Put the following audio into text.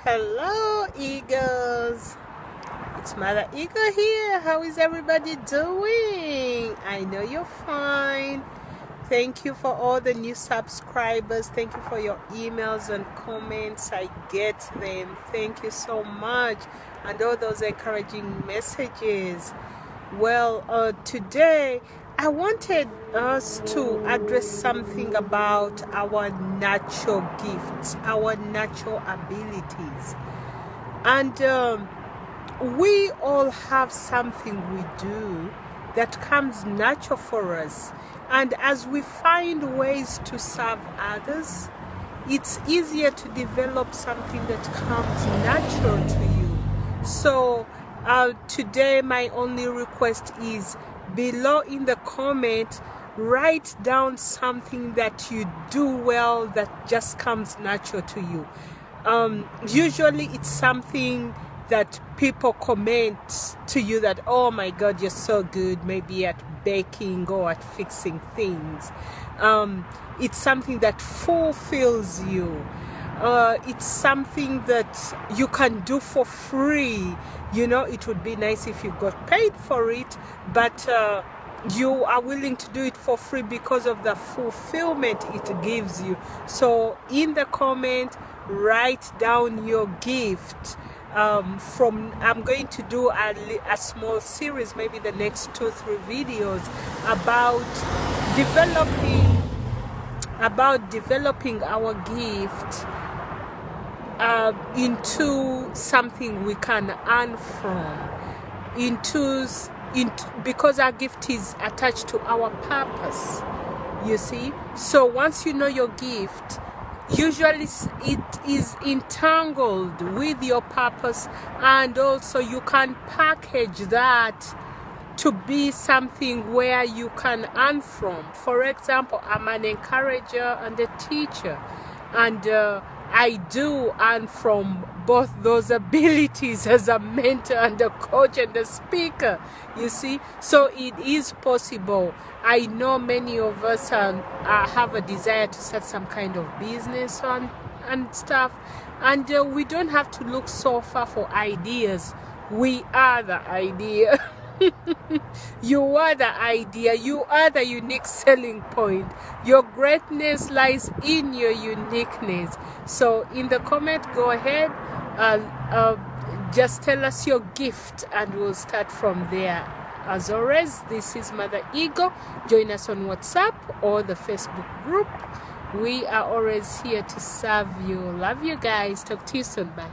Hello, Eagles. It's Mother Eagle here. How is everybody doing? I know you're fine. Thank you for all the new subscribers. Thank you for your emails and comments. I get them. Thank you so much. And all those encouraging messages. Well, today I wanted us to address something about our natural gifts, our natural abilities. And we all have something we do that comes natural for us. And as we find ways to serve others, it's easier to develop something that comes natural to you. So today my only request is below in the comment, write down something that you do well that just comes natural to you. Usually it's something that people comment to you that, oh my God, you're so good, maybe at baking or at fixing things. It's something that fulfills you. It's something that you can do for free. You know, it would be nice if you got paid for it, but you are willing to do it for free because of the fulfillment it gives you. So in the comment, write down your gift. I'm going to do a small series, maybe the next 2-3 videos about developing our gift into something we can earn from, because our gift is attached to our purpose, you see. So once you know your gift, usually it is entangled with your purpose, and also you can package that to be something where you can earn from. For example, I'm an encourager and a teacher, and I do earn from both those abilities as a mentor and a coach and a speaker, you see. So it is possible. I know many of us have a desire to start some kind of business and stuff, and we don't have to look so far for ideas. We are the idea. You are the idea. You are the unique selling point. Your greatness lies in your uniqueness. So in the comment, go ahead, just tell us your gift and we'll start from there. As always, this is Mother Eagle. Join us on WhatsApp or the Facebook group. We are always here to serve you. Love you guys. Talk to you soon. Bye.